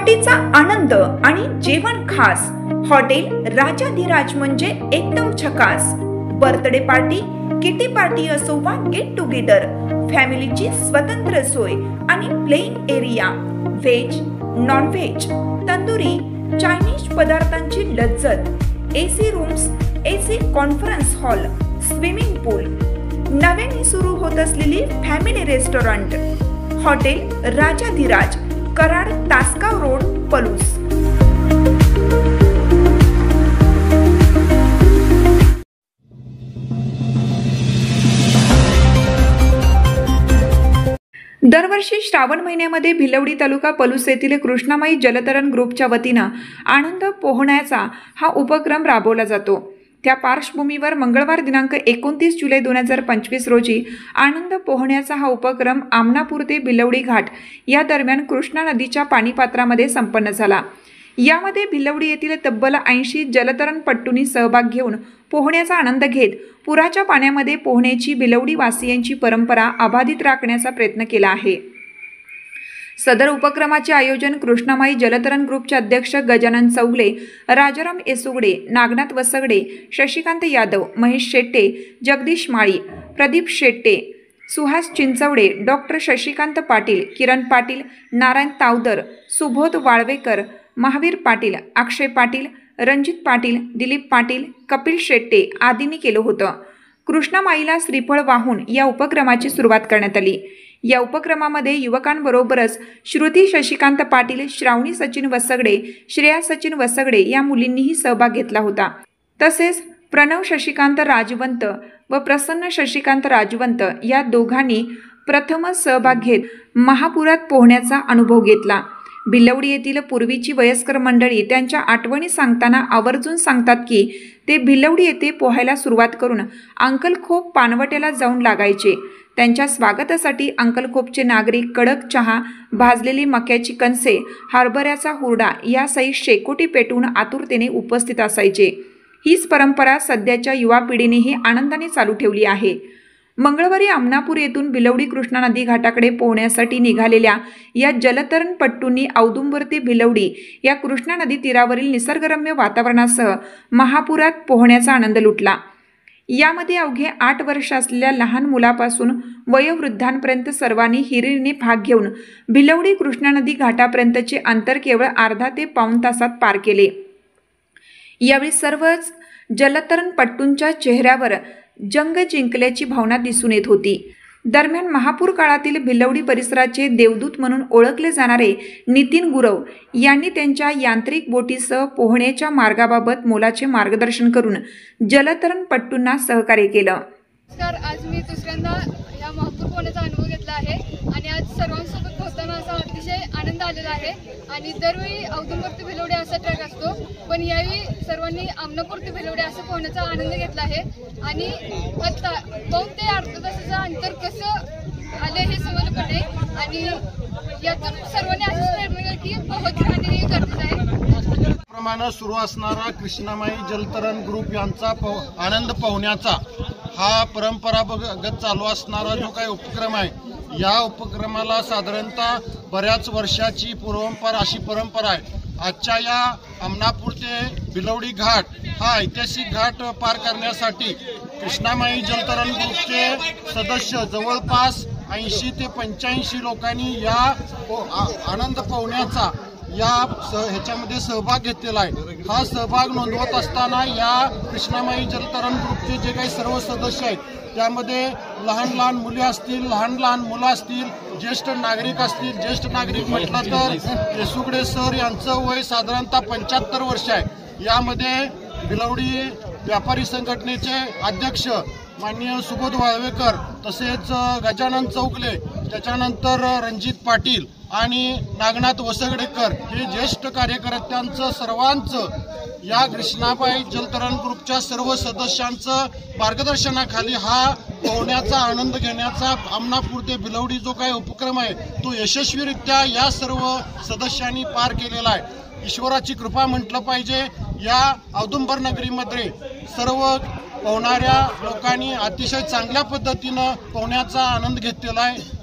पार्टीचा आनंद आणि जेवण खास। हॉटेल राजाधिराज म्हणजे एकदम झकास। बर्थडे पार्टी, किटी पार्टी असो वा गेट टुगेदर, फॅमिलीची स्वतंत्र सोय आणि playing area, veg, non veg, tandoori, Chinese पदार्थांची लज्जत, AC rooms, AC conference hall, swimming pool, नव्याने सुरू होत असलेली फॅमिली रेस्टॉरंट, हॉटेल राजाधिराज, कराड, तासगाव रोड, पलूस। दरवर्षी श्रावण महिन्यामध्ये भिलवडी तालुका पलूस येथील कृष्णामाई जलतरण ग्रुपच्या वतीनं आनंद पोहण्याचा हा उपक्रम राबवला जातो। त्या पार्श्वभूमीवर मंगळवार दिनांक 29 जुलै 2025 रोजी आनंद पोहण्याचा हा उपक्रम आमनापूर ते भिलवडी घाट या दरम्यान कृष्णा नदीच्या पाणीपात्रामध्ये संपन्न झाला। यामध्ये भिलवडी येथील तब्बल 80 जलतरणपट्टूंनी सहभाग घेऊन पोहण्याचा आनंद घेत पुराच्या पाण्यामध्ये पोहण्याची भिलवडी वासियांची परंपरा अबाधित राखण्याचा प्रयत्न केला आहे। सदर उपक्रमाचे आयोजन कृष्णामाई जलतरण ग्रुपचे अध्यक्ष गजानन चौगले, राजाराम येसुगडे, नागनाथ वसगडे, शशिकांत यादव, महेश शेट्टे, जगदीश माळी, प्रदीप शेट्टे, सुहास चिंचवडे, डॉक्टर शशिकांत पाटील, किरण पाटील, नारायण तावदर, सुबोध वाळवेकर, महावीर पाटील, अक्षय पाटील, रणजित पाटील, दिलीप पाटील, कपिल शेट्टे आदींनी केलं होतं। कृष्णामाईला श्रीफळ वाहून या उपक्रमाची सुरुवात करण्यात आली। या उपक्रमामध्ये युवकांबरोबरच श्रुती शशिकांत पाटील, श्रावणी सचिन वसगडे, श्रेया सचिन वसगडे या मुलींनीही सहभाग घेतला होता। तसेच प्रणव शशिकांत राजवंत व प्रसन्न शशिकांत राजवंत या दोघांनी प्रथमच सहभाग घेत महापुरात पोहण्याचा अनुभव घेतला। भिलवडी येथील पूर्वीची वयस्कर मंडळी त्यांच्या आठवणी सांगताना आवर्जून सांगतात की ते भिलवडी येथे पोहायला सुरुवात करून अंकलखोप पानवट्याला जाऊन लागायचे। त्यांच्या स्वागतासाठी अंकलखोपचे नागरिक कडक चहा, भाजलेली मक्याची कणसे, हरभऱ्याचा हुरडा यासहित शेकोटी पेटवून आतुरतेने उपस्थित असायचे। हीच परंपरा सध्याच्या युवा पिढीनेही आनंदाने चालू ठेवली आहे। मंगळवारी आमनापूर येथून भिलवडी कृष्णा नदी घाटाकडे पोहण्यासाठी निघालेल्या या जलतरणपट्टूंनी औदुंबर ते भिलवडी या कृष्णा नदी तीरावरील निसर्गरम्य वातावरणासह महापुरात पोहण्याचा आनंद लुटला। यामध्ये अवघे 8 वर्ष असलेल्या लहान मुलापासून वयोवृद्धांपर्यंत सर्वांनी हिरिरीने भाग घेऊन भिलवडी कृष्णा नदी घाटापर्यंतचे अंतर केवळ अर्धा ते पाऊण तासात पार केले। यावेळी सर्वच जलतरणपट्टूंच्या चेहऱ्यावर जंग जिंकल्याची भावना दिसून येत होती। दरम्यान महापूर काळातील भिलवडी परिसराचे देवदूत म्हणून ओळखले जाणारे नितीन गुरव यांनी त्यांच्या यांत्रिक बोटीसह पोहण्याच्या मार्गाबाबत मोलाचे मार्गदर्शन करून जलतरणपट्टूंना सहकार्य केलं। आज मी दुसऱ्यांदा या महापूर पोहण्याचा अनुभव घेतला आहे आणि आज सर्वांसोबत पोहताना असा अतिशय आनंद आलेला आहे। आणि दरवेळी औदुंबर ते भिलवडी असा ट्रॅक असतो, पण यावेळी सर्वांनी आमनापूर ते भिलवडी असं पोहण्याचा आनंद घेतला आहे। आणि आता पाऊण ते अर्धा तासाचं अंतर कसं आलं हे समजलं पण आहे आणि यातून सर्वांनी अशीच प्रेरणा केली की पोहत राहणे हे गरजेचं आहे। प्रमाणे सुरू असणारा कृष्णामाई जलतरण ग्रुप यांचा आनंद पोहण्याचा हा परंपरागत चालू असणारा जो काही उपक्रम आहे, या उपक्रमाला साधारणतः बऱ्याच वर्षाची अशी परंपरा आहे। आजच्या या आमनापूर ते भिलवडी घाट हा ऐतिहासिक घाट पार करण्यासाठी कृष्णामाई जलतरण ग्रुपचे सदस्य जवळपास 80 ते 85 लोकांनी या आनंद पोहण्याचा ह्याच्यामध्ये सहभाग घेतलेला आहे। हा सहभाग नोंदवत असताना या कृष्णामाई जलतरण ग्रुपचे जे काही सर्व सदस्य आहेत त्यामध्ये लहान लहान मुली असतील, लहान लहान मुलं असतील, ज्येष्ठ नागरिक असतील। ज्येष्ठ नागरिक म्हटलं तर येसुगडे सर यांचं वय साधारणतः 75 वर्ष आहे। यामध्ये भिलवडी व्यापारी संघटनेचे अध्यक्ष माननीय सुबोध वाळवेकर, तसेच गजानन चौगले, त्याच्यानंतर रणजित पाटील आणि नागनाथ वसगडेकर हे ज्येष्ठ कार्यकर्त्यांचं सर्वांचं या कृष्णामाई जलतरण ग्रुपच्या सर्व सदस्यांचं मार्गदर्शनाखाली हा पोहण्याचा आनंद घेण्याचा आमनापूर ते भिलवडी जो काही उपक्रम आहे तो यशस्वीरित्या या सर्व सदस्यांनी पार केलेला आहे। ईश्वराची कृपा म्हटलं पाहिजे। या औदुंबर नगरीमध्ये सर्व पोहणाऱ्या लोकांनी अतिशय चांगल्या पद्धतीनं पोहण्याचा आनंद घेतलेला आहे।